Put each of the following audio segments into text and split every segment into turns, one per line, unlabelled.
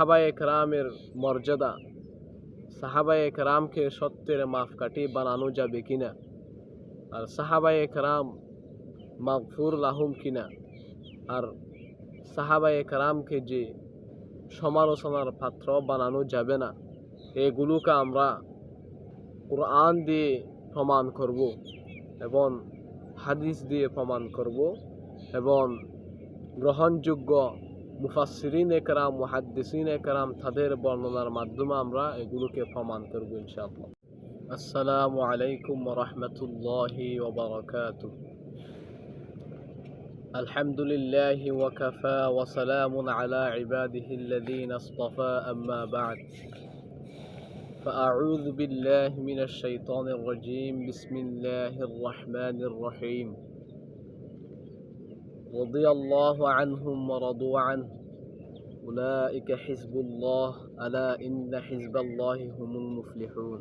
সাহাবায়ে কেরামের মর্যাদা, সাহাবায়ে কেরামকে সত্যের মাপকাঠি বানানো যাবে কিনা, আর সাহাবায়ে কেরাম মাগফুর লাহুম কিনা, আর সাহাবায়ে কেরামকে যে সমালোচনার পাত্র বানানো যাবে না, এগুলোকে আমরা কোরআন দিয়ে প্রমাণ করব এবং হাদিস দিয়ে প্রমাণ করব এবং গ্রহণযোগ্য মুফাসসিরিন একরাম, মুহাদ্দিসিন একরাম তাদের বর্ণনার মাধ্যমে আমরা এগুলোকে প্রমাণ করব ইনশাআল্লাহ। আসসালামু আলাইকুম ওয়া রাহমাতুল্লাহি ওয়া বারাকাতুহু। আলহামদুলিল্লাহি ওয়া কাফা ওয়া সালামুন আলা ইবাদিহিল্লাযীনা ইসতাফা, আম্মা বা'দ। فأعوذ بالله من الشيطان الرجيم. بسم الله الرحمن الرحيم. رضي الله عنهم ورضوا عنه أولئك حزب الله ألا إن حزب الله هم المفلحون.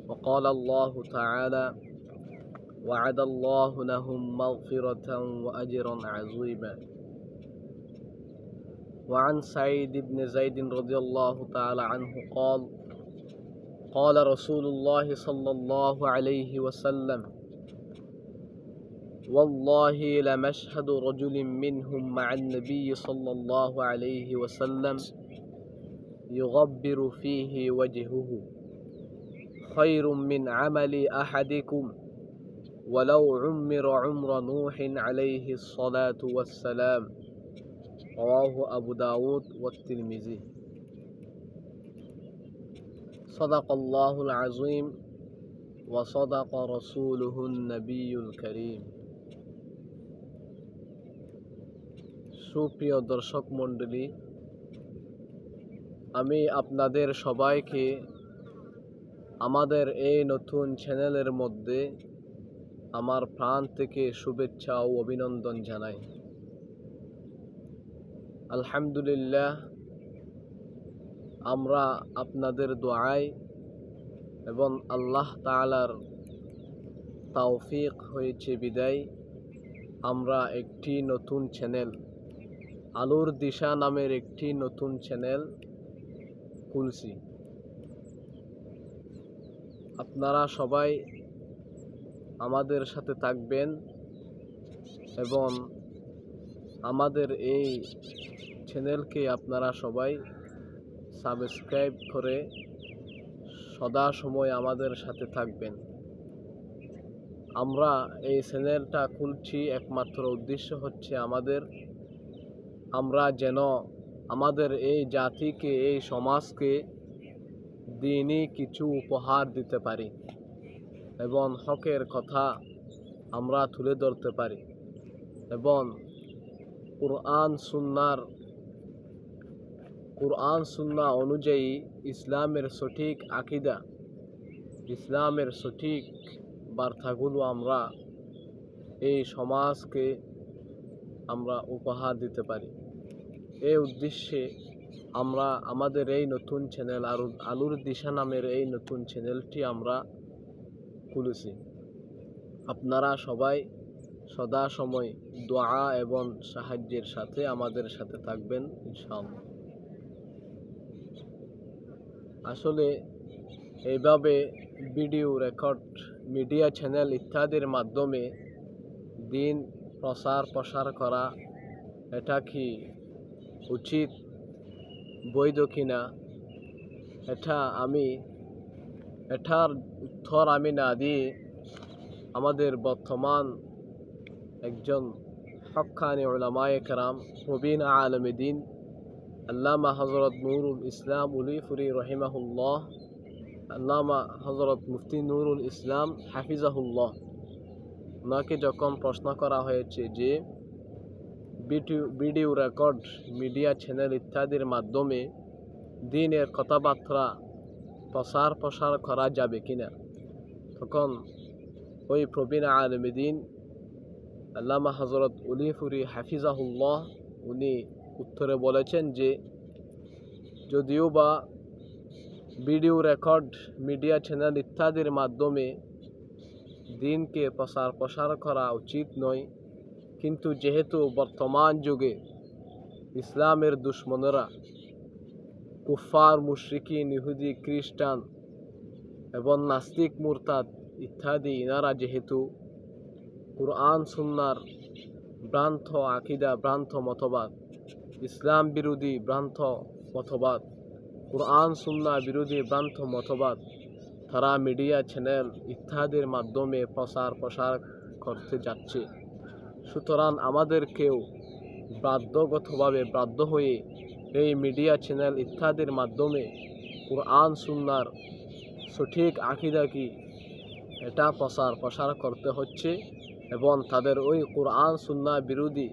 وقال الله تعالى وعد الله لهم مغفرة وأجرا عظيما. وعن سعيد بن زيد رضي الله تعالى عنه قال قال رسول الله صلى الله عليه وسلم والله لمشهد رجل منهم مع النبي صلى الله عليه وسلم يغبر فيه وجهه خير من عمل أحدكم ولو عمر عمر نوح عليه الصلاة والسلام. رواه أبو داود والترمذي. صدق الله العظيم وصدق رسوله النبي الكريم. সুপ্রিয় দর্শক মণ্ডলী, আমি আপনাদের সবাইকে আমাদের এই নতুন চ্যানেলের মধ্যে আমার প্রাণ থেকে শুভেচ্ছা ও অভিনন্দন জানাই। আলহামদুলিল্লাহ, আমরা আপনাদের দোয়ায় এবং আল্লাহ তাআলার তৌফিক হয়েছে বিদায় আমরা একটি নতুন চ্যানেল, আলোর দিশা নামের একটি নতুন চ্যানেল খুলছি। আপনারা সবাই আমাদের সাথে থাকবেন এবং আমাদের এই চ্যানেলকে আপনারা সবাই সাবস্ক্রাইব করে সদা সময় আমাদের সাথে থাকবেন। আমরা এই চ্যানেলটা খুলছি একমাত্র উদ্দেশ্য হচ্ছে আমরা যেন আমাদের এই জাতিকে, এই সমাজকে দ্বীনি কিছু উপহার দিতে পারি এবং হকের কথা আমরা তুলে ধরতে পারি এবং কুরআন সুন্নাহ অনুযায়ী ইসলামের সঠিক আকীদা, ইসলামের সঠিক বার্তাগুলো আমরা এই সমাজকে আমরা উপহার দিতে পারি। এই উদ্দেশ্যে আমরা আমাদের এই নতুন চ্যানেল আলোর দিশা নামের এই নতুন চ্যানেলটি আমরা খুলেছি। আপনারা সবাই সদা সময় দোয়া এবং সাহায্যের সাথে আমাদের সাথে থাকবেন ইনশাআল্লাহ। আসলে এইভাবে ভিডিও রেকর্ড, মিডিয়া চ্যানেল ইত্যাদির মাধ্যমে দিন প্রসার করা, এটা কি উচিত, বৈধ কিনা, এটার উত্তর আমি না দিয়ে আমাদের বর্তমান একজন হক্কানি উলামায়ে কেরাম, প্রবীণ আলেমে দ্বীন আল্লামা হযরত নুরুল ইসলাম উলিপুরি রহিমাহুল্লাহ, আল্লামা হযরত মুফতি নুরুল ইসলাম হাফিজাহুল্লাহ, ওনাকে যখন প্রশ্ন করা হয়েছে যে ভিডিও রেকর্ড, মিডিয়া চ্যানেল ইত্যাদির মাধ্যমে দ্বীনের কথাবার্তা প্রসার করা যাবে কিনা, তখন ওই প্রবীণ আলেমে দ্বীন আল্লামা হযরত উলিপুরি হাফিজাহুল্লাহ উনি উত্তরে বলেছেন যে যদিও বা ভিডিও রেকর্ড, মিডিয়া চ্যানেল ইত্যাদির মাধ্যমে দ্বীনকে প্রসার করা উচিত নয়, কিন্তু যেহেতু বর্তমান যুগে ইসলামের দুশ্মনরা কুফার, মুশরিকিন, ইহুদি, খ্রিস্টান এবং নাস্তিক, মুরতাদ ইত্যাদি ইনারা যেহেতু কুরআন সুন্নাহর ভ্রান্ত আকীদা, ভ্রান্ত মতবাদ, ইসলাম বিরোধী ভ্রান্ত মতবাদ, কুরআন সুন্নাহ বিরোধী ভ্রান্ত মতবাদ তারা মিডিয়া চ্যানেল ইত্যাদির মাধ্যমে প্রসার করতে যাচ্ছে। সুতরাং আমাদেরকেও বাধ্য হয়ে এই মিডিয়া চ্যানেল ইত্যাদির মাধ্যমে কুরআন সুন্নাহর সঠিক আকীদা কি এটা প্রসার করতে হচ্ছে এবং তাদের ওই কুরআন সুন্নাহ বিরোধী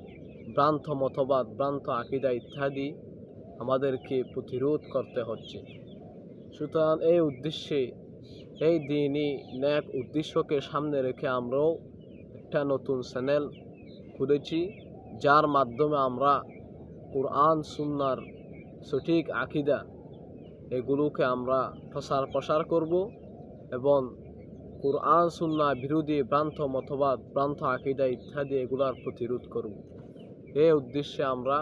ভ্রান্ত মতবাদ, ভ্রান্ত আকীদা ইত্যাদি আমাদেরকে প্রতিরোধ করতে হচ্ছে। সুতরাং এই উদ্দেশ্যে, এই দ্বীনি নেক উদ্দেশ্যকে সামনে রেখে আমরাও একটা নতুন চ্যানেল খুলেছি, যার মাধ্যমে আমরা কুরআন সুন্নাহর সঠিক আকীদা এগুলোকে আমরা প্রসার করব এবং কুরআন সুন্নাহ বিরোধী ভ্রান্ত মতবাদ, ভ্রান্ত আকীদা ইত্যাদি এগুলার প্রতিরোধ করব। এই উদ্দেশ্যে আমরা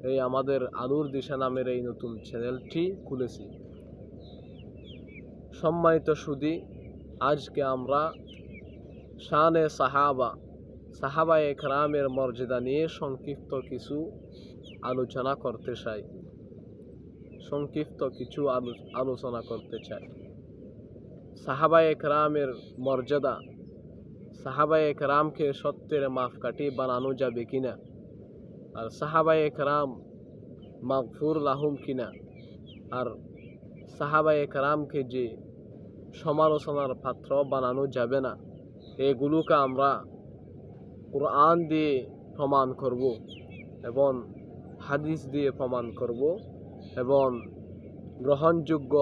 এই আমাদের আলোর দিশা নামের এই নতুন চ্যানেলটি খুলেছি। সম্মানিত সুধী, আজকে আমরা শানে সাহাবায়ে কেরামের মর্যাদা নিয়ে সংক্ষিপ্ত কিছু আলোচনা করতে চাই। সাহাবায়ে কেরামের মর্যাদা, সাহাবায়ে কেরামকে সত্যের মাপকাঠি বানানো যাবে কিনা, আর সাহাবায়ে কেরাম মাগফুর লাহুম কিনা, আর সাহাবায়ে কেরামকে যে সমালোচনার পাত্র বানানো যাবে না, এগুলোকে আমরা কুরআন দিয়ে প্রমাণ করব এবং হাদিস দিয়ে প্রমাণ করব এবং গ্রহণযোগ্য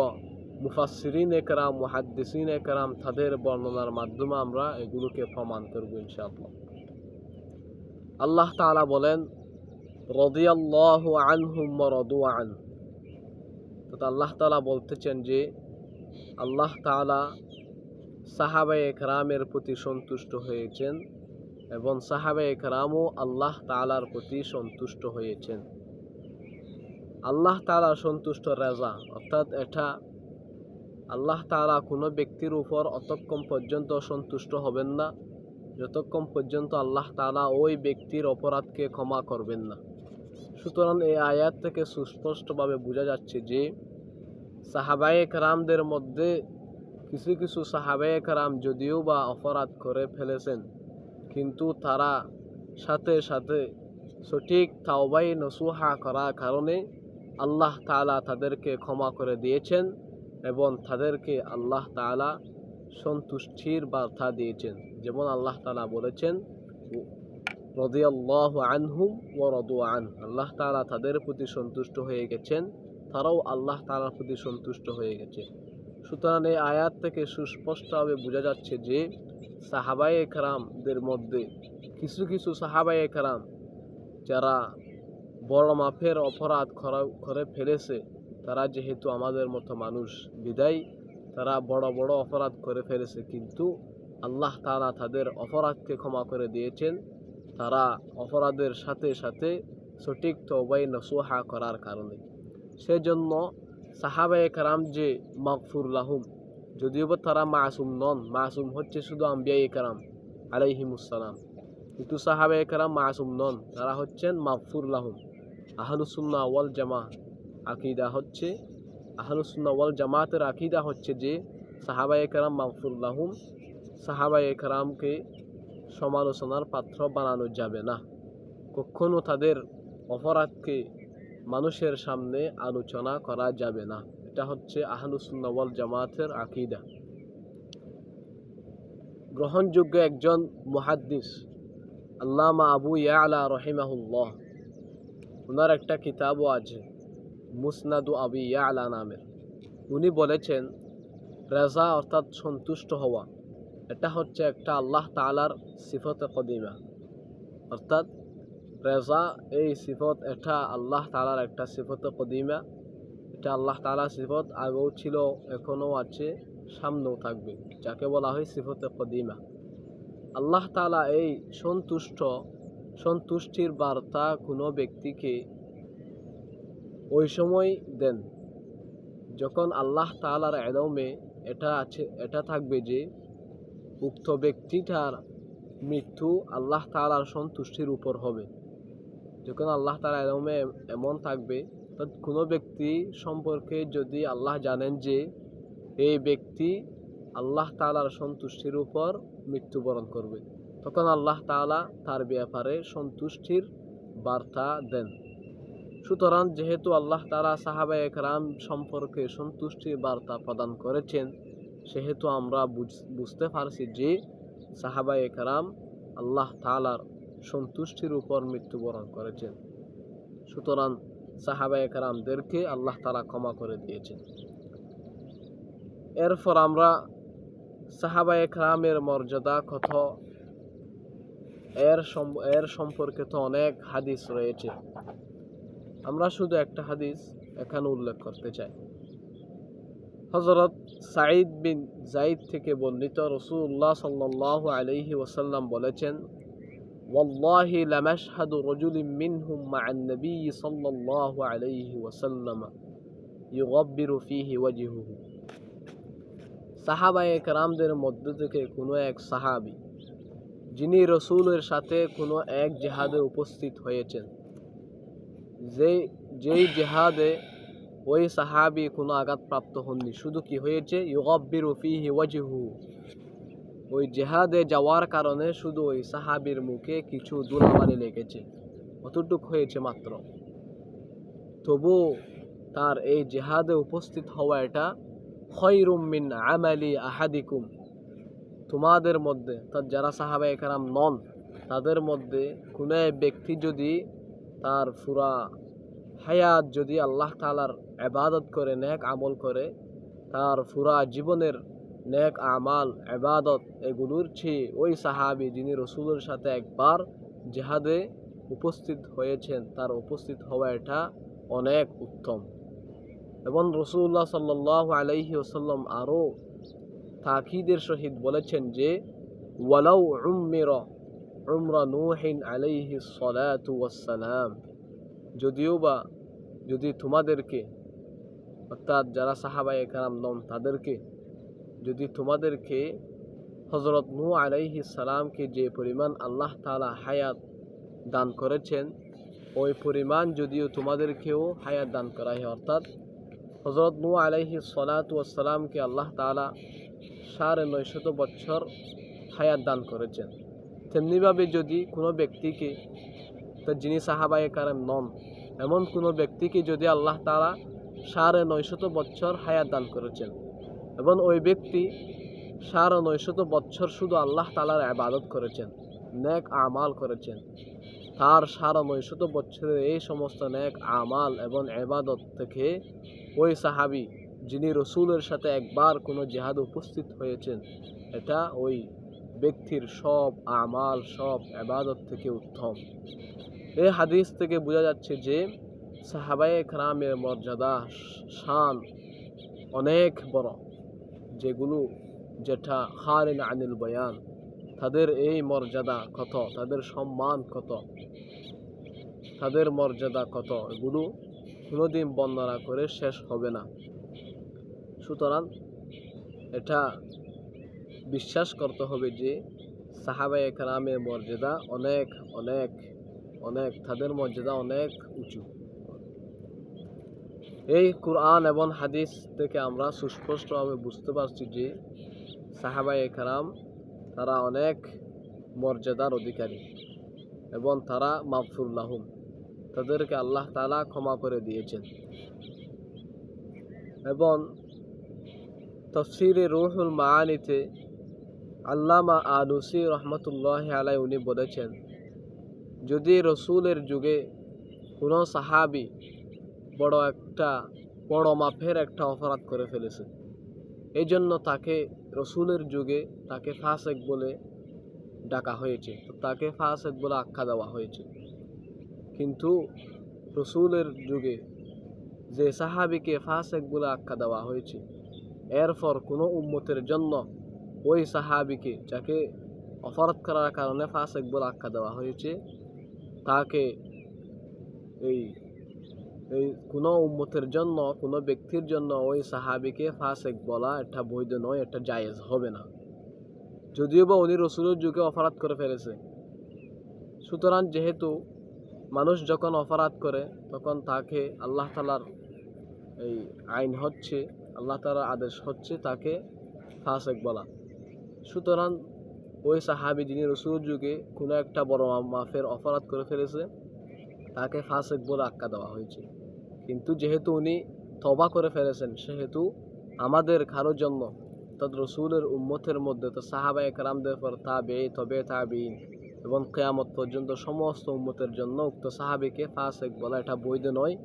মুফাসসিরিনে কেরাম, মুহাদ্দিসিনে কেরাম তাদের বর্ণনার মাধ্যমে আমরা এগুলোকে প্রমাণ করব ইনশাআল্লাহ। আল্লাহ তাআলা বলেন, রাদিয়াল্লাহু আনহুম ওয়া রাদু আন। তো আল্লাহ তাআলা বলতেছেন যে আল্লাহ তাআলা সাহাবায়ে কেরামের প্রতি সন্তুষ্ট হয়েছেন এবং সাহাবায়ে কেরামও আল্লাহ তাআলার প্রতি সন্তুষ্ট হয়েছেন। আল্লাহ তাআলা সন্তুষ্ট রেজা, অর্থাৎ এটা আল্লাহ তাআলা কোনো ব্যক্তির উপর অতক্ষণ পর্যন্ত সন্তুষ্ট হবেন না যতক্ষণ পর্যন্ত আল্লাহ তাআলা ওই ব্যক্তির অপরাধকে ক্ষমা করবেন না। সুতরাং এই আয়াত থেকে সুস্পষ্টভাবে বোঝা যাচ্ছে যে সাহাবায়ে কেরামদের মধ্যে কিছু সাহাবায়ে কেরাম যদিও বা অপরাধ করে ফেলেছেন, কিন্তু তারা সাথে সঠিক তাওবায়ে নসুহা করার কারণে আল্লাহ তাআলা তাদেরকে ক্ষমা করে দিয়েছেন এবং তাদেরকে আল্লাহ তাআলা সন্তুষ্টির বার্তা দিয়েছেন। যেমন আল্লাহ তাআলা বলেছেন, রাদিয়াল্লাহু আনহুম ওয়া রাদু আন। আল্লাহ তাআলা তাদের প্রতি সন্তুষ্ট হয়ে গেছেন, তারাও আল্লাহ তাআলার প্রতি সন্তুষ্ট হয়ে গেছে। সুতরাং এই আয়াত থেকে সুস্পষ্টভাবে বোঝা যাচ্ছে যে সাহাবায়ে কেরামদের মধ্যে কিছু সাহাবায়ে কেরাম যারা বড় মাপের অপরাধ করে ফেলেছে, তারা যেহেতু আমাদের মতো মানুষ বিদায় তারা বড় অপরাধ করে ফেলেছে, কিন্তু আল্লাহ তাআলা তাদের অপরাধকে ক্ষমা করে দিয়েছেন, তারা অপরাধের সাথে সঠিক তওবায়ে নসুহা করার কারণে। সেজন্য সাহাবায়ে কেরাম যে মাগফুর লাহুম, যদিও বা তারা মাসুম নন, মাসুম হচ্ছে শুধু আম্বিয়ায়ে কেরাম আলাইহিমুস সালাম, কিন্তু সাহাবায়ে কেরাম মাসুম নন, তারা হচ্ছেন মাগফুর লাহুম। আহলুস সুন্নাহ ওয়াল জামাত আকীদা হচ্ছে, আহলুস সুন্নাহ ওয়াল জামাতের আকীদা হচ্ছে যে সাহাবায়ে কেরাম মাগফুর লাহুম, সাহাবায়ে কেরামকে সমালোচনার পাত্র বানানো যাবে না, কখনো তাদের অপরাধকে মানুষের সামনে আলোচনা করা যাবে না। এটা হচ্ছে আহলুস সুন্নাহ ওয়াল জামাতের আকীদা। গ্রহণযোগ্য একজন মুহাদ্দিস আল্লামা আবু ইয়ালা রহিমাহুল্লাহ, ওনার একটা কিতাবও আছে মুসনাদু আবি ইয়ালা নামের। উনি বলেছেন, রেজা অর্থাৎ সন্তুষ্ট হওয়া, এটা হচ্ছে একটা আল্লাহ তাআলার সিফতে কদিমা, অর্থাৎ রেজা এই সিফত এটা আল্লাহ তাআলার একটা সিফতে কদিমা। এটা আল্লাহ তাআলার সিফত, আগেও ছিল, এখনও আছে, সামনেও থাকবে, যাকে বলা হয় সিফতে কদিমা। আল্লাহ তাআলা এই সন্তুষ্টির বার্তা কোনো ব্যক্তিকে ওই সময় দেন যখন আল্লাহ তাআলার ইলমে এটা থাকবে যে উক্ত ব্যক্তিটার মৃত্যু আল্লাহ তাআলার সন্তুষ্টির উপর হবে, যখন আল্লাহ তাআলার ইলমে এমন থাকবে, কোনো ব্যক্তি সম্পর্কে যদি আল্লাহ জানেন যে এই ব্যক্তি আল্লাহ তাআলার সন্তুষ্টির উপর মৃত্যুবরণ করবে, তখন আল্লাহ তাআলা তার ব্যাপারে সন্তুষ্টির বার্তা দেন। সুতরাং যেহেতু আল্লাহ তাআলা সাহাবায়ে কেরাম সম্পর্কে সন্তুষ্টির বার্তা প্রদান করেছেন, সেহেতু আমরা বুঝতে পারছি যে সাহাবায়ে কেরাম আল্লাহ তাআলার সন্তুষ্টির উপর মৃত্যুবরণ করেছেন। সুতরাং সাহাবায়ে কেরামদেরকে আল্লাহ তাআলা ক্ষমা করে দিয়েছেন। এরপর আমরা সাহাবায়ে কেরামের মর্যাদা কত, এর সম্পর্কে তো অনেক হাদিস রয়েছে। আমরা শুধু একটা হাদিস এখানে উল্লেখ করতে চাই। হযরত সাঈদ বিন যায়েদ থেকে বর্ণিত, রাসূলুল্লাহ সাল্লাল্লাহু আলাইহি ওয়াসাল্লাম বলেছেন, ওয়াল্লাহি লামাশহাদু রাজুলিন মিনহুম মা'আন নবী সাল্লাল্লাহু আলাইহি ওয়াসাল্লাম ইউগাব্বিরু ফীহি ওয়াজহুহু। সাহাবায়ে কেরামদের মধ্য থেকে কোনো এক সাহাবী যিনি রাসূলের সাথে কোনো এক জিহাদে উপস্থিত হয়েছেন, যেই জিহাদে ওই সাহাবী কোনো আঘাতপ্রাপ্ত হননি, শুধু কি হয়েছে, ইউগাব্বিরু ফীহি ওয়াজহুহু, ওই জিহাদে যাওয়ার কারণে শুধু ওই সাহাবীর মুখে কিছু ধুলাবালি লেগেছে, অতটুক হয়েছে মাত্র। তবু তার এই জিহাদে উপস্থিত হওয়া এটা খায়রুম মিন আমালি আহাদিকুম, তোমাদের মধ্যে যারা সাহাবায়ে কেরাম নন, তাদের মধ্যে কোনো এক ব্যক্তি যদি তার পুরা হায়াত যদি আল্লাহ তাআলার ইবাদত করে, নেক আমল করে, তার পুরা জীবনের নেক আমাল ইবাদত এগুলোর চেয়ে ওই সাহাবী যিনি রাসূলের সাথে একবার জিহাদে উপস্থিত হয়েছেন, তার উপস্থিত হওয়া এটা অনেক উত্তম। এবং রাসূলুল্লাহ সাল্লাল্লাহু আলাইহি ওয়াসাল্লাম আরও তাকিদের সহিত বলেছেন যে, ওয়ালাউ উম্মিরা উমরা নূহিন আলাইহিস সালাতু ওয়াস সালাম, যদি তোমাদেরকে, অর্থাৎ যারা সাহাবায়ে কেরাম নন তাদেরকে, যদি তোমাদেরকে হযরত নূহ আলাইহিস সালামকে যে পরিমাণ আল্লাহ তাআলা হায়াত দান করেছেন, ওই পরিমাণ যদিও তোমাদেরকেও হায়াত দান করা হয়, অর্থাৎ হযরত নূহ আলাইহিস সালাতু ওয়াস সালামকে আল্লাহ তাআলা 950 বছর হায়াত দান করেছেন, তেমনিভাবে যদি কোনো ব্যক্তিকে, যিনি সাহাবায়ে কেরাম নন, এমন কোনো ব্যক্তিকে যদি আল্লাহ তাআলা 950 বছর হায়াত দান করেছেন এবং ওই ব্যক্তি 950 বছর শুধু আল্লাহ তাআলার ইবাদত করেছেন, নেক আমাল করেছেন, তার 950 বছরের এই সমস্ত নেক আমাল এবং ইবাদত থেকে ওই সাহাবী যিনি রাসূলের সাথে একবার কোনো জিহাদে উপস্থিত হয়েছেন, এটা ওই ব্যক্তির সব আমাল, সব ইবাদত থেকে উত্তম। এই হাদিস থেকে বোঝা যাচ্ছে যে সাহাবায়ে কেরামের মর্যাদা, শান অনেক বড়, যেটা খারিন আনিল বয়ান। তাদের এই মর্যাদা কত, তাদের সম্মান কত, তাদের মর্যাদা কত, এগুলো কোনোদিন বর্ণনা করে শেষ হবে না। সুতরাং এটা বিশ্বাস করতে হবে যে সাহাবায়ে কেরামের মর্যাদা অনেক অনেক অনেক, তাদের মর্যাদা অনেক উঁচু। এই কুরআন এবং হাদিস থেকে আমরা সুস্পষ্টভাবে বুঝতে পারছি যে সাহাবায়ে কেরাম তারা অনেক মর্যাদার অধিকারী এবং তারা মাগফুর লাহুম, তাদেরকে আল্লাহ তাআলা ক্ষমা করে দিয়েছেন। এবং তাফসীরে রূহুল মাআনিতে আল্লামা আলুসি রহমতুল্লাহি আলাইহি উনি বলেছেন, যদি রাসূলের যুগে কোনো সাহাবী বড় মাপের একটা অপরাধ করে ফেলেছে, এই জন্য তাকে রাসূলের যুগে তাকে ফাসিক বলে ডাকা হয়েছে, তাকে ফাসিক বলে আখ্যা দেওয়া হয়েছে। কিন্তু রাসূলের যুগে যে সাহাবীকে ফাসিক বলে আখ্যা দেওয়া হয়েছে, এরপর কোনো উম্মতের জন্য ওই সাহাবীকে, যাকে অপরাধ করার কারণে ফাসিক বলে আখ্যা দেওয়া হয়েছে, তাকে এই এই কোনো উম্মতের জন্য, কোনো ব্যক্তির জন্য ওই সাহাবিকে ফাসেক বলা এটা বৈধ নয়, এটা জায়েজ হবে না, যদিও বা উনি রসুলের যুগে অপরাধ করে ফেলেছে। সুতরাং যেহেতু মানুষ যখন অপরাধ করে তখন তাকে আল্লাহ তাআলার এই আইন হচ্ছে, আল্লাহ তাআলার আদেশ হচ্ছে তাকে ফাসেক বলা। সুতরাং ওই সাহাবি যিনি রসুলের যুগে কোনো একটা বড় মাফের অপরাধ করে ফেলেছে তাকে ফাসেক বলে আখ্যা দেওয়া হয়েছে। কিন্তু যেহেতু উনি তওবা করে ফেলেছেন, সেহেতু আমাদের কারোর জন্য, অর্থাৎ রসুলের উম্মতের মধ্যে তো সাহাবায়ে কেরামদের পর তবে তাবিঈন এবং কিয়ামত পর্যন্ত সমস্ত উম্মতের জন্য উক্ত সাহাবীকে ফাসেক বলা এটা বৈধ নয়,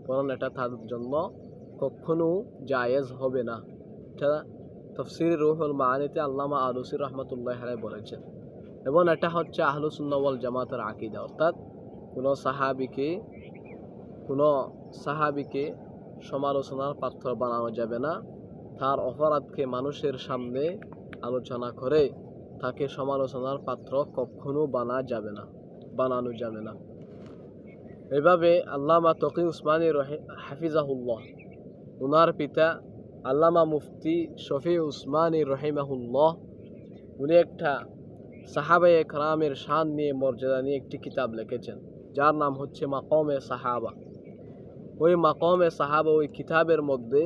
বরং এটা তাদের জন্য কখনো জায়েজ হবে না। এটা তাফসীর রুহুল মাআনিতে আল্লামা আলুসী রাহমাতুল্লাহি আলাইহি বলেছেন। এবং এটা হচ্ছে আহলুস সুন্নাহ ওয়াল জামাতের আকীদা, অর্থাৎ কোনো সাহাবিকে সমালোচনার পাত্র বানানো যাবে না। তার অপরাধকে মানুষের সামনে আলোচনা করে তাকে সমালোচনার পাত্র কখনো বানানো যাবে না। এভাবে আল্লামা তকি উসমানী হাফিজাহুল্লাহ, উনার পিতা আল্লামা মুফতি শফি উসমানী রহিমাহুল্লাহ, উনি একটা সাহাবায়ে কেরামের শান নিয়ে, মর্যাদা নিয়ে একটি কিতাব লিখেছেন, যার নাম হচ্ছে মাকামে সাহাবা। ওই মাকামে সাহাবা, ওই কিতাবের মধ্যে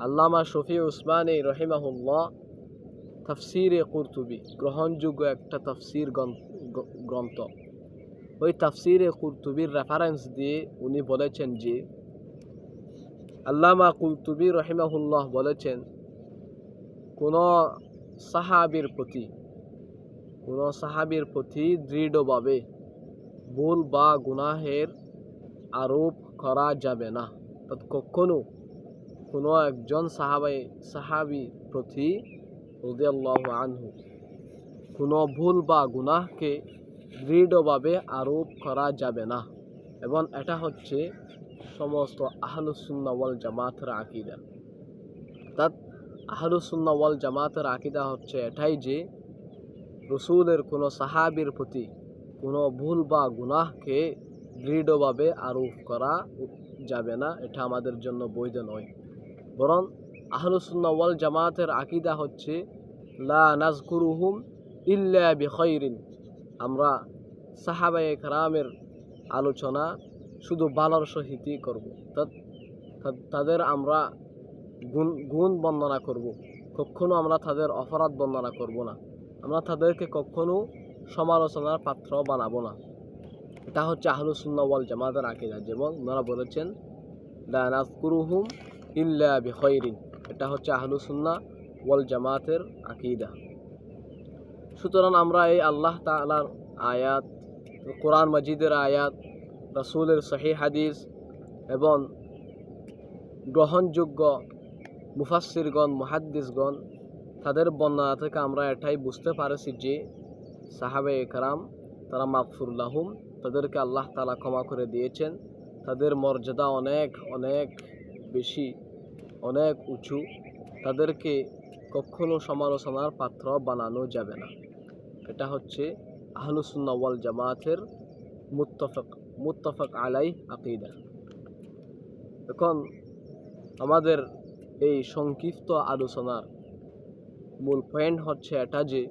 আল্লামা শফি উসমানী রহিমাহুল্লাহ তাফসিরে কুরতুবি, গ্রহণযোগ্য একটা তাফসির গ্রন্থ, ওই তাফসিরে কুরতুবির রেফারেন্স দিয়ে উনি বলেছেন যে, আল্লামা কুরতুবি রহিমাহুল্লাহ বলেছেন, কোন সাহাবীর প্রতি দৃঢ়ভাবে ভুল বা গুনাহের আরোপ করা যাবে না। কখনো কোনো একজন সাহাবী প্রতি রাদিয়াল্লাহু আনহু কোনো ভুল বা গুনাহকে দৃঢ়ভাবে আরোপ করা যাবে না। এবং এটা হচ্ছে সমস্ত আহলুস সুন্নাহ ওয়াল জামাতের আকীদা। অর্থাৎ আহলুস সুন্নাহ ওয়াল জামাতের আকীদা হচ্ছে এটাই যে রসুলের কোনো সাহাবীর প্রতি কোনো ভুল বা গুনাহকে দৃঢ়ভাবে আরোপ করা যাবে না, এটা আমাদের জন্য বৈধ নয়। বরং আহলুস সুন্নাহ ওয়াল জামাতের আকীদা হচ্ছে লা নাযকুরুহুম ইল্লা বিখাইরিন, আমরা সাহাবায়ে কেরামের আলোচনা শুধু ভালোর সহিতই করব, তাদের আমরা গুণ বর্ণনা করব, কখনো আমরা তাদের অপরাধ বর্ণনা করব না, আমরা তাদেরকে কখনো সমালোচনার পাত্র বানাবো না। এটা হচ্ছে আহলুস সুন্নাহ ওয়াল জামাতের আকীদা। যেমন ওনারা বলেছেন লা নাযকুরুহুম ইল্লা বিখাইরিন, এটা হচ্ছে আহলুস সুন্নাহ ওয়াল জামাতের আকীদা। সুতরাং আমরা এই আল্লাহ তাআলার আয়াত, কোরআন মাজিদের আয়াত, রাসূলের সহিহ হাদিস এবং গ্রহণযোগ্য মুফাসসিরগণ, মুহাদ্দিসগণ তাদের বর্ণনা থেকে আমরা এটাই বুঝতে পারছি যে সাহাবায়ে কেরাম তারা মাগফুর লাহুম, তাদেরকে আল্লাহ তাআলা ক্ষমা করে দিয়েছেন, তাদের মর্যাদা অনেক অনেক বেশি, অনেক উঁচু, তাদেরকে কখনো সমালোচনার পাত্র বানানো যাবে না। এটা হচ্ছে আহলুস সুন্নাহ ওয়াল জামাতের মুত্তাফাক আলাইহ আকীদা। এখন আমাদের এই সংক্ষিপ্ত আলোচনার মূল পয়েন্ট হচ্ছে এটা যে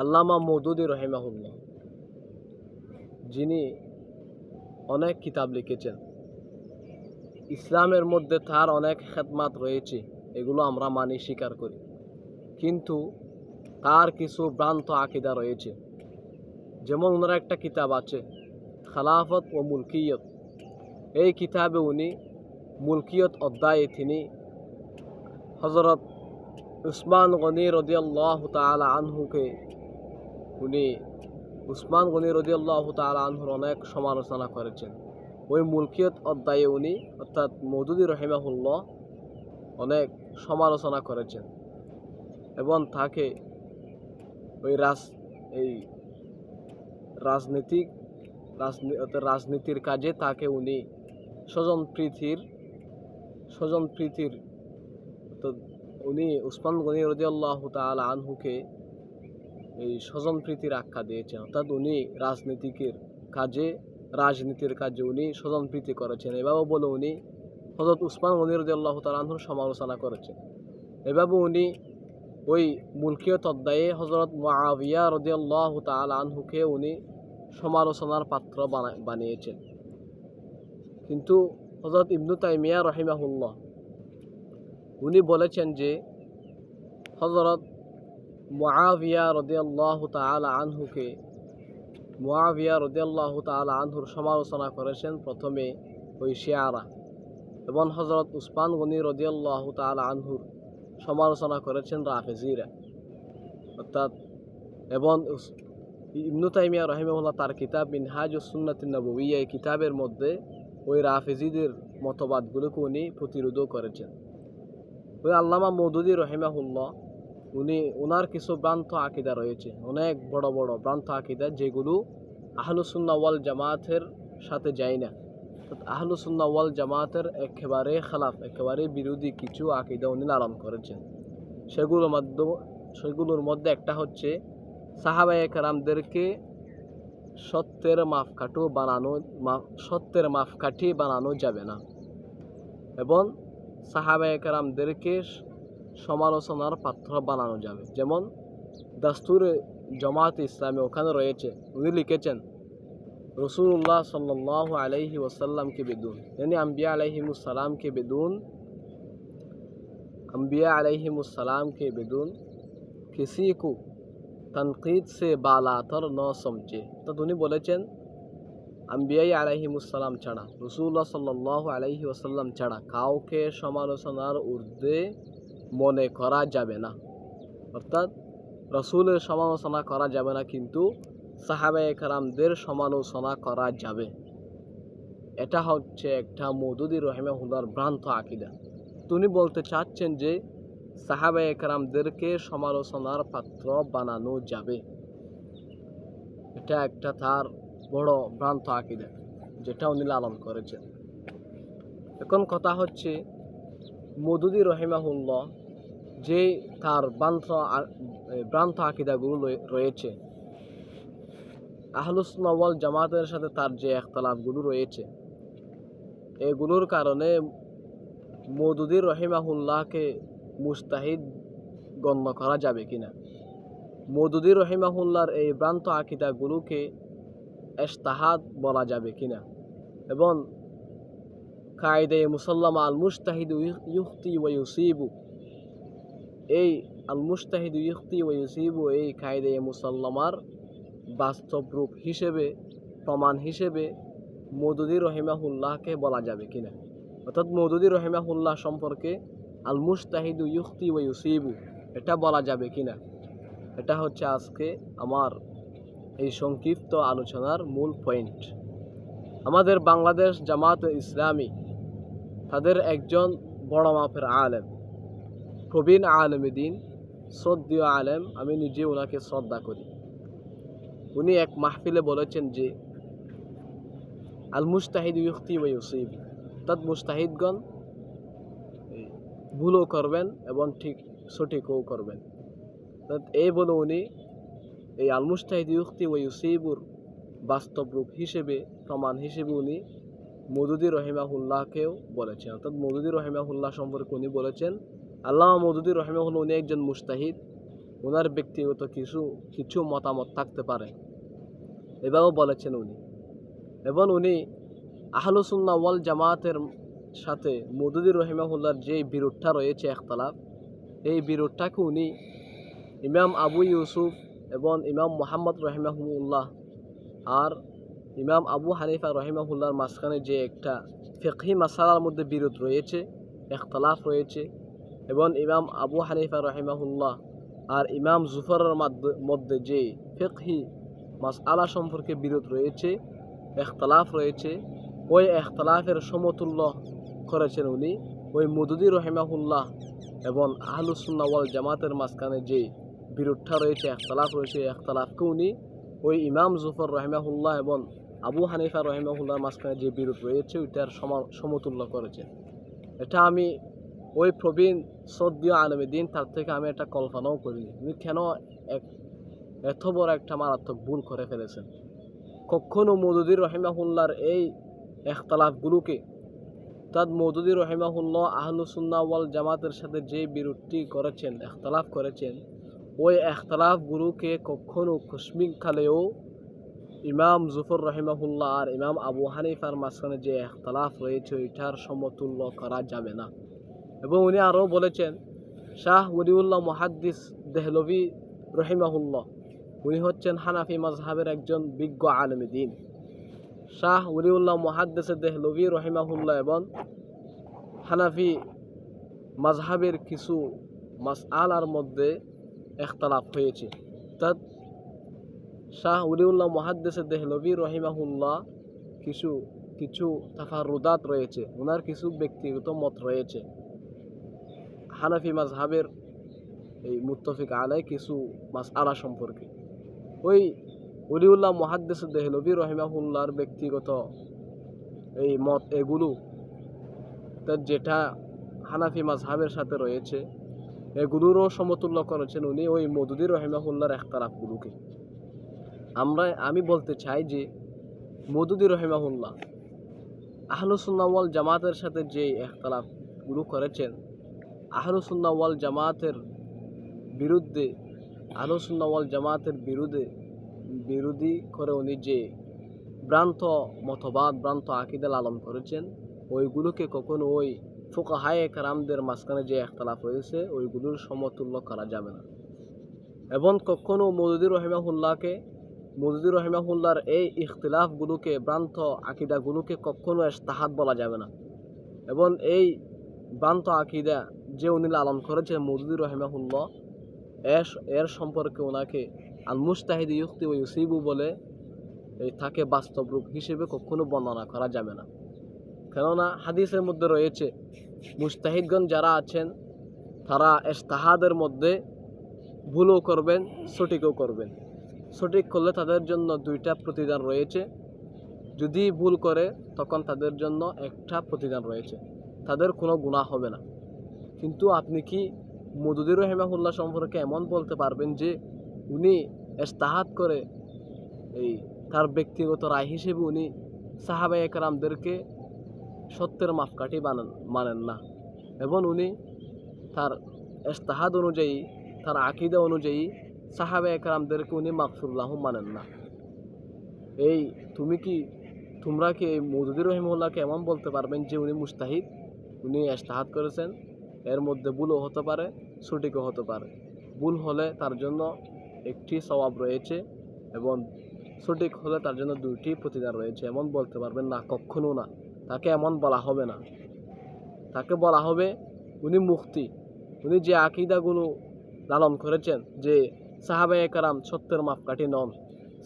আল্লামা মওদুদী রাহিমাহুল্লাহ, যিনি অনেক কিতাব লিখেছেন, ইসলামের মধ্যে তার অনেক খেদমাত রয়েছে, এগুলো আমরা মানি, স্বীকার করি, কিন্তু তার কিছু ভ্রান্ত আকীদা রয়েছে। যেমন ওনার একটা কিতাব আছে খালাফত ও মুলকিয়ত, এই কিতাবে উনি মুলকিয়ত অধ্যায়ে তিনি হযরত উসমান গনি রাদিয়াল্লাহু তাআলা আনহুকে, উসমান গনি রাদিয়াল্লাহু তাআলা আনহুর অনেক সমালোচনা করেছেন। ওই মুলকিয়ত অধ্যায়ে উনি, অর্থাৎ মওদুদী রাহিমাহুল্লাহ, অনেক সমালোচনা করেছেন এবং তাকে ওই রাজনীতির কাজে তাকে উনি স্বজনপ্রীতির উনি উসমান গনি রাদিয়াল্লাহু তাআলা আনহুকে এই স্বজনপ্রীতির আখ্যা দিয়েছেন। অর্থাৎ উনি রাজনীতিকের কাজে রাজনীতির কাজে উনি স্বজনপ্রীতি করেছেন। এভাবে বলে উনি হযরত উসমান গনি রাদিয়াল্লাহু তাআলা আনহুর সমালোচনা করেছেন। এভাবে উনি ওই মুলকিয়ত অধ্যায়ে হযরত মুআবিয়া রাদিয়াল্লাহু তাআলা আনহুকে উনি সমালোচনার পাত্র বানিয়েছেন। কিন্তু হযরত ইবনু তাইমিয়া রাহিমাহুল্লাহ উনি বলেছেন যে হযরত মুআবিয়া রাদিয়াল্লাহু তাআলা আনহুর সমালোচনা করেছেন প্রথমে ওই শিয়ারা, এবং হযরত উসমান গনি রাদিয়াল্লাহু তাআলা আনহুর সমালোচনা করেছেন রাফেজিরা। অর্থাৎ এবং ইবনু তাইমিয়া রাহিমাহুল্লাহ তার কিতাব মিনহাজুস সুন্নাতুন নবওয়িয়া এই কিতাবের মধ্যে ওই রাফেজিদের মতবাদগুলোকে উনি প্রতিরোধ করেছেন। ওই আল্লামা মওদুদী রাহিমাহুল্লাহ ওনার কিছু ভ্রান্ত আকীদা রয়েছে, অনেক বড় বড় ভ্রান্ত আকীদা, যেগুলো আহলুস সুন্নাহ ওয়াল জামাতের সাথে যায় না। আহলুস সুন্নাহ ওয়াল জামাতের একেবারে খেলাফ, একেবারে বিরোধী কিছু আকীদা উনি লালন করেছেন। সেগুলোর মধ্যে একটা হচ্ছে সাহাবায়ে কেরামদেরকে সত্যের মাপকাঠি বানানো যাবে না, এবং সাহাবায়ে কেরামদেরকে সমালোচনার পাত্র বানানো যাবে। যেমন দাস্তুরে জামাত ইসলামী ওখানে রয়েছে, উনি লিখেছেন रसूलुल्लाह सल्लल्लाहु अलैहि वसल्लम के बेदून, यानी अम्बिया अलैहिमुस्सलाम के बेदून किसी को तनकीद से बालातर न समझे। तो उन्हें বলেছেন আম্বিয়া আলাইহিমুসসালাম ছাড়া, রাসূলুল্লাহ সাল্লাল্লাহু আলাইহি ওয়াসাল্লাম ছাড়া কাউকে সমালোচনার ঊর্ধ্বে মনে করা যাবে না। অর্থাৎ রাসূলের সমালোচনা করা যাবে না, কিন্তু সাহাবায়ে কেরামদের সমালোচনা করা যাবে। এটা হচ্ছে একটা মওদুদী রাহিমাহুল্লাহর ভ্রান্ত আকীদা। তিনি বলতে চাচ্ছেন যে সাহাবায়ে কেরামদেরকে সমালোচনার পাত্র বানানো যাবে। এটা একটা তার বড় ভ্রান্ত আকীদা, যেটা উনি লালন করেছেন। এখন কথা হচ্ছে মওদুদী রাহিমাহুল্লাহ যে তার ভ্রান্ত আকীদাগুলো রয়েছে, আহলুস সুন্নাহ ওয়াল জামাতের সাথে তার যে ইখতিলাফগুলো রয়েছে, এগুলোর কারণে মওদুদী রাহিমাহুল্লাহকে মুজতাহিদ গণ্য করা যাবে কিনা, মওদুদী রাহিমাহুল্লাহর এই ভ্রান্ত আকীদাগুলোকে ইজতিহাদ বলা যাবে কিনা, এবং কায়দায়ে মুসাল্লামা আল মুজতাহিদু ইউখতি ওয়া ইউসিবু, এই আল মুজতাহিদু ইউখতি ওয়া ইউসিবু এই কায়দায়ে মুসাল্লামার বাস্তব রূপ হিসেবে, প্রমাণ হিসেবে মওদুদী রাহিমাহুল্লাহকে বলা যাবে কিনা। অর্থাৎ মওদুদী রাহিমাহুল্লাহ সম্পর্কে আল মুজতাহিদু ইউখতি ওয়া ইউসিবু এটা বলা যাবে কিনা, এটা হচ্ছে আজকে আমার এই সংক্ষিপ্ত আলোচনার মূল পয়েন্ট। আমাদের বাংলাদেশ জামাত ইসলামী তাদের একজন বড় মাপের আলেম, প্রবীণ আলেম দ্বীন, শ্রদ্ধেয় আলেম, আমি নিজে ওনাকে শ্রদ্ধা করি। উনি এক মাহফিলে বলেছেন যে আল মুজতাহিদ ইউখতি ওয়া ইউসিব, অর্থাৎ মুজতাহিদগণ ভুলও করবেন এবং সঠিকও করবেন। এই বলে উনি এই আল মুজতাহিদ ইউখতি ওয়া ইউসিবুর বাস্তব রূপ হিসেবে, প্রমাণ হিসেবে উনি মওদুদী রাহিমাহুল্লাহকেও বলেছেন। অর্থাৎ মওদুদী রাহিমাহুল্লাহ সম্পর্কে উনি বলেছেন আল্লামা মওদুদী রাহিমাহুল্লাহ উনি একজন মুজতাহিদ, ওনার ব্যক্তিগত কিছু মতামত থাকতে পারে, এভাবেও বলেছেন উনি। এবং উনি আহলুস সুন্নাহ ওয়াল জামাতের সাথে মওদুদী রাহিমাহুল্লাহর যে বিরোধটা রয়েছে, ইখতিলাফ, এই বিরোধটাকে উনি ইমাম আবু ইউসুফ এবং ইমাম মুহাম্মদ রাহিমাহুল্লাহ আর ইমাম আবু হানিফা রাহিমাহুল্লাহর মাঝখানে যে একটা ফিকহি মাসালার মধ্যে বিরোধ রয়েছে, ইখতিলাফ রয়েছে, এবং ইমাম আবু হানিফা রাহিমাহুল্লাহ আর ইমাম জুফরের মধ্যে যে ফিকহি মাসআলা সম্পর্কে বিরোধ রয়েছে, ইখতিলাফ রয়েছে, ওই ইখতিলাফের সমতুল্য করেছেন উনি ওই মওদুদী রাহিমাহুল্লাহ এবং আহলুস সুন্নাহ ওয়াল জামাতের মাঝখানে যে বিরোধটা রয়েছে, ইখতিলাফ রয়েছে, ইখতিলাফকে উনি ওই ইমাম জুফর রাহিমাহুল্লাহ এবং আবু হানিফা রাহিমাহুল্লাহর মাঝখানে যে বিরোধ রয়েছে ওইটার সমতুল্য করেছেন। এটা আমি ওই প্রবীণ শ্রদ্ধেয় আলেমে দ্বীন তার থেকে আমি এটা কল্পনাও করিনি। উনি কেন এত বড় একটা মারাত্মক ভুল করে ফেলেছেন। কখনো মওদুদী রহিমাহুল্লাহর এই ইখতিলাফগুলোকে মওদুদী রহিমাহুল্লাহ আহলুস সুন্নাহ ওয়াল জামাতের সাথে যে বিরোধটি করেছেন, ইখতিলাফ করেছেন, ওই ইখতিলাফগুলোকে কখনো কুসমিনকালেও ইমাম জুফর রহিমাহুল্লাহ আর ইমাম আবু হানিফার মাঝখানে যে ইখতিলাফ রয়েছে ওইটার সমতুল্য করা যাবে না। এবং উনি আরও বলেছেন, শাহ ওলিউল্লাহ মুহাদ্দিস দেহলভী রহিমাহুল্লাহ, উনি হচ্ছেন হানাফি মাজহাবের একজন বিজ্ঞ আলেমে দ্বীন। শাহ ওলিউল্লাহ মুহাদ্দিস দেহলভী রহিমাহুল্লাহ এবং হানাফি মাজহাবের কিছু মাসআলার মধ্যে ইখতিলাফ হয়েছে। অর্থাৎ শাহ ওলিউল্লাহ মুহাদ্দিস দেহলভী রহিমাহুল্লাহ কিছু তাফারুদাত রয়েছে, ওনার কিছু ব্যক্তিগত মত রয়েছে হানাফি মাজহাবের এই মুত্তাফিক আলাই কিছু মাসআলা সম্পর্কে। ওই ওলিউল্লাহ মুহাদ্দিস দেহলভী রহিমাহুল্লাহর ব্যক্তিগত এই মত এগুলো যেটা হানাফি মাজহাবের সাথে রয়েছে এগুলোরও সমতুল্য করেছেন উনি ওই মওদুদী রহিমাহুল্লাহর ইখতিলাফগুলোকে। আমি বলতে চাই যে মওদুদী রহিমাহুল্লাহ আহলুস সুন্নাহ ওয়াল জামাতের সাথে যে ইখতিলাফগুলো করেছেন, আহলুস সুন্নাহ ওয়াল জামাতের বিরুদ্ধে আহলুস সুন্নাহ ওয়াল জামাতের বিরোধী করে উনি যে ভ্রান্ত মতবাদ, ভ্রান্ত আকীদা লালন করেছেন, ওইগুলোকে কখনো ওই ফুকাহায়ে কেরামদের মাঝখানে যে ইখতিলাফ হয়েছে ওইগুলোর সমতুল্য করা যাবে না। এবং কখনো মওদুদী রহিমাহুল্লাহর এই ইখতিলাফগুলোকে, ভ্রান্ত আকীদাগুলোকে কখনো ইজতিহাদ বলা যাবে না। এবং এই ভ্রান্ত আকীদা যে উনি লালন করেছেন মওদুদী রহিমাহুল্লাহ, এর সম্পর্কে ওনাকে আল মুজতাহিদ ইউখতি ওয়া ইউসিবু বলে তাকে বাস্তব রূপ হিসেবে কখনো বর্ণনা করা যাবে না। কেননা হাদিসের মধ্যে রয়েছে মুজতাহিদগণ যারা আছেন তারা ইজতিহাদের মধ্যে ভুলও করবেন, সঠিকও করবেন। সঠিক করলে তাদের জন্য 2টা প্রতিদান রয়েছে, যদি ভুল করে তখন তাদের জন্য 1টা প্রতিদান রয়েছে, তাদের কোনো গুনাহ হবে না। কিন্তু আপনি কি মওদুদী রহিমাহুল্লাহ সম্পর্কে এমন বলতে পারবেন যে উনি ইজতিহাদ করে তার ব্যক্তিগত রায় হিসেবে উনি সাহাবায়ে কেরামদেরকে সত্যের মাপকাঠি মানেন না, এবং উনি তার ইজতিহাদ অনুযায়ী, তার আকীদা অনুযায়ী সাহাবায়ে কেরামদেরকে উনি মাগফুর লাহুম মানেন না? তোমরা কি এই মওদুদী রহিমাহুল্লাহকে এমন বলতে পারবেন যে উনি মুজতাহিদ, উনি ইজতিহাদ করেছেন, এর মধ্যে ভুলও হতে পারে, সঠিকও হতে পারে। ভুল হলে তার জন্য 1টি সওয়াব রয়েছে এবং সঠিক হলে তার জন্য 2টি প্রতিদান রয়েছে, এমন বলতে পারবেন না? কখনো না। তাকে এমন বলা হবে না। তাকে বলা হবে উনি মুফতি, উনি যে আকীদাগুলো লালন করেছেন যে সাহাবায়ে কেরাম সত্যের মাপকাঠি নন,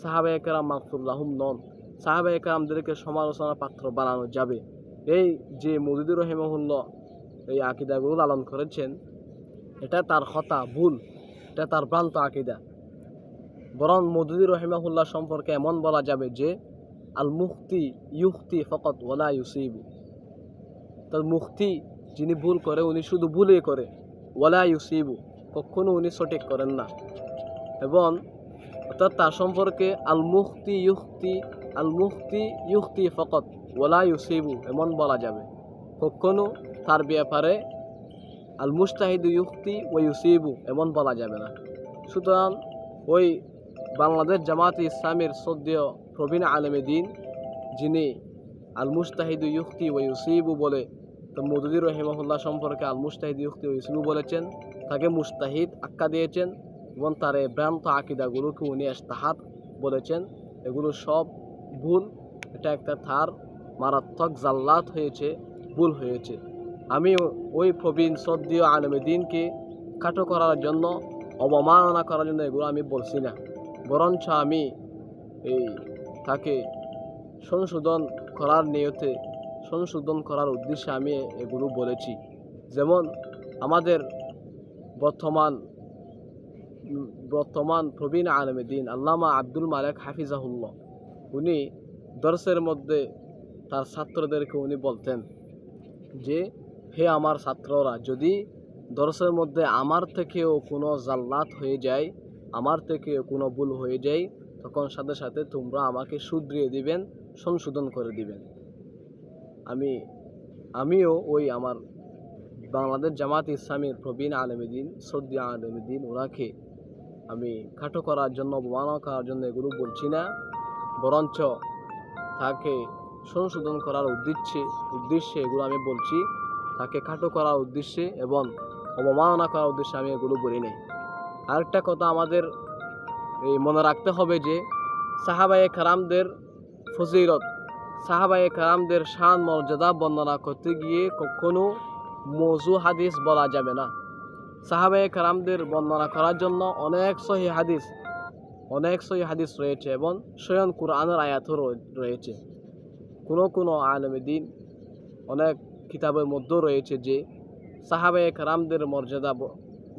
সাহাবায়ে কেরাম মাগফুর লাহুম নন, সাহাবায়ে কেরামদেরকে সমালোচনার পাত্র বানানো যাবে, এই যে মওদুদী রহিমাহুল্লাহ এই আকীদাগুলো লালন করেছেন, এটা তার খতা, ভুল, এটা তার ভ্রান্ত আকীদা। বরং মওদুদী রহিমাহুল্লাহ সম্পর্কে এমন বলা যাবে যে আল মুফতি ইউখতি ফাকাত ওয়ালা ইউসিবু। তার মুফতি যিনি ভুল করে উনি শুধু ভুলই করে, ওয়ালা ইউসিবু, কখনো উনি সঠিক করেন না। এবং অর্থাৎ তার সম্পর্কে আল মুফতি ইউখতি ফাকাত ওয়ালা ইউসিবু এমন বলা যাবে, কখনো তার ব্যাপারে আল মুজতাহিদ ইউখতি ওয়া ইউসিবু এমন বলা যাবে না। সুতরাং ওই বাংলাদেশ জামাতে ইসলামের শ্রদ্ধেয় প্রবীণ আলেমে দ্বীন যিনি আল মুজতাহিদ ইউখতি ওয়া ইউসিবু বলে, তো মওদুদী রহিমাহুল্লাহ সম্পর্কে আল মুজতাহিদ ইউখতি ওয়া ইউসিবু বলেছেন, তাকে মুজতাহিদ আখ্যা দিয়েছেন এবং তার এই ভ্রান্ত আকীদাগুলোকে উনি ইজতিহাদ বলেছেন। এগুলো সব ভুল। এটা একটা তার মারাত্মক জাল্লাত হয়েছে, ভুল হয়েছে। আমি ওই প্রবীণ শ্রদ্ধেয় আলেমে দ্বীনকে খাটো করার জন্য, অবমাননা করার জন্য এগুলো আমি বলছি না, বরঞ্চ আমি তাকে সংশোধন করার নিয়তে, সংশোধন করার উদ্দেশ্যে আমি এগুলো বলেছি। যেমন আমাদের বর্তমান প্রবীণ আলেমে দ্বীন আল্লামা আব্দুল মালেক হাফিজাহুল্লাহ, উনি দর্সের মধ্যে তার ছাত্রদেরকে উনি বলতেন যে হে আমার ছাত্ররা, যদি দর্সের মধ্যে আমার থেকেও কোনো জাল্লাত হয়ে যায়, আমার থেকেও কোনো ভুল হয়ে যায়, তখন সাথে সাথে তোমরা আমাকে শুধরিয়ে দিবেন, সংশোধন করে দিবেন। আমিও ওই আমার বাংলাদেশ জামাত ইসলামীর প্রবীণ আলেমুদ্দিন, সৌদি আলেমুদ্দিন, ওনাকে আমি খাটো করার জন্য, অবমাননা করার জন্য এগুলো বলছি না, বরঞ্চ তাকে সংশোধন করার উদ্দেশ্যে এগুলো আমি বলছি। তাকে খাটো করার উদ্দেশ্যে এবং অবমাননা করার উদ্দেশ্যে আমি এগুলো বলি নাই। আরেকটা কথা আমাদের মনে রাখতে হবে যে সাহাবায়ে কেরামদের ফজিলত, সাহাবায়ে কেরামদের শান মর্যাদা বর্ণনা করতে গিয়ে কখনো মওযু হাদিস বলা যাবে না। সাহাবায়ে কেরামদের বর্ণনা করার জন্য অনেক সহিহ হাদিস রয়েছে এবং স্বয়ং কুরআনের আয়াতও রয়েছে। কোনো আলেমুদ্দিন অনেক কিতাবের মধ্যেও রয়েছে যে সাহাবায়ে কেরামদের মর্যাদা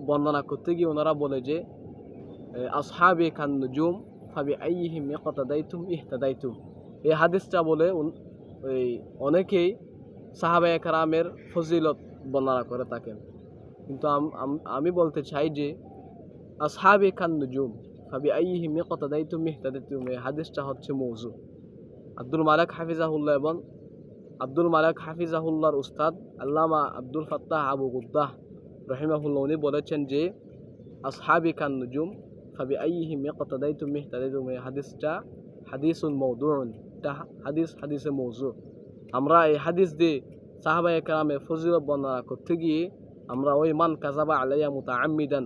বর্ণনা করতে গিয়ে ওনারা বলে যে আসহাবি কান নুজুম ফাবিআইহিম ইকতাদাইতুম ইহতাদাইতুম। এই হাদিসটা বলে অনেকেই সাহাবায়ে কেরামের ফজিলত বর্ণনা করে থাকেন। কিন্তু আমি বলতে চাই যে আসহাবি কান নুজুম ফাবিআইহিম ইকতাদাইতুম ইহতাদাইতুম এই হাদিসটা হচ্ছে মওযু। আব্দুল মালিক হাফিজাহুল্লাহর উস্তাদ আল্লামা আব্দুল ফাত্তাহ আবু গুদ্দাহ রাহিমাহুল্লাহ উনি বলেছেন যে আসহাবি কান নুজুম ফাবিআইহিম ইকতাদাইতুম ইহতাদাইতুম এই হাদিসটা হাদিসুন মাওদুউন, এটা হাদিসে মওযু। আমরা এই হাদিস দিয়ে সাহাবায়ে কেরামের ফজিলত বর্ণনা করতে গিয়ে আমরা ওই মান কাযাবা আলাইয়া মুতাআম্মিদান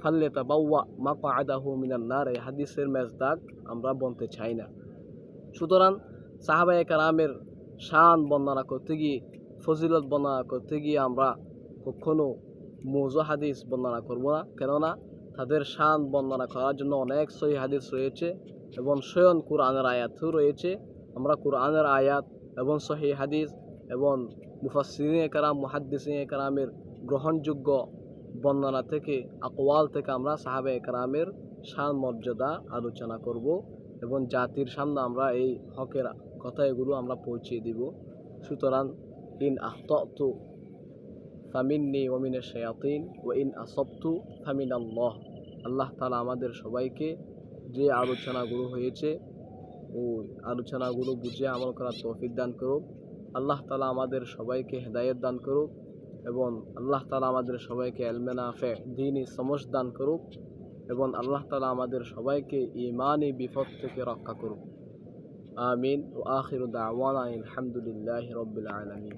ফাল্যাতাবাওয়া মাকআদাহু মিনান নার এই হাদিসের মেজদাক আমরা বলতে চাই না। সুতরাং সাহাবায়ে কেরামের শান বর্ণনা করতে গিয়ে, ফজিলত বর্ণনা করতে গিয়ে আমরা কখনো মওযু হাদিস বর্ণনা করব না, কেননা তাদের শান বর্ণনা করার জন্য অনেক সহিহ হাদিস রয়েছে এবং স্বয়ং কুরআনের আয়াতও রয়েছে। আমরা কুরআনের আয়াত এবং সহিহ হাদিস এবং মুফাসসিরিনে কেরাম, মুহাদ্দিসিনে কেরামের গ্রহণযোগ্য বর্ণনা থেকে, আকওয়াল থেকে আমরা সাহাবায়ে কেরামের শান মর্যাদা আলোচনা করব এবং জাতির সামনে আমরা এই হকের কথা এগুলো আমরা পৌঁছে দিব। সুতরাং ইন আখতাতু ফামিন্নি ওয়া মিনাশ শায়াতিন ওয়া ইন আসাবতু ফামিনাল্লাহ। আল্লাহ তাআলা আমাদের সবাইকে যে আলোচনাগুলো হয়েছে ওই আলোচনাগুলো বুঝে আমল করার তৌফিক দান করুক। আল্লাহ তাআলা আমাদের সবাইকে হেদায়েত দান করুক এবং আল্লাহ তাআলা আমাদের সবাইকে ইলমে নাফে, দ্বীনি সমঝ দান করুক এবং আল্লাহ তাআলা আমাদের সবাইকে ঈমানি বিপদ থেকে রক্ষা করুক। আমিন। ওয়া আখিরু দাওয়ানা আলহামদুলিল্লাহি রাব্বিল আলামিন।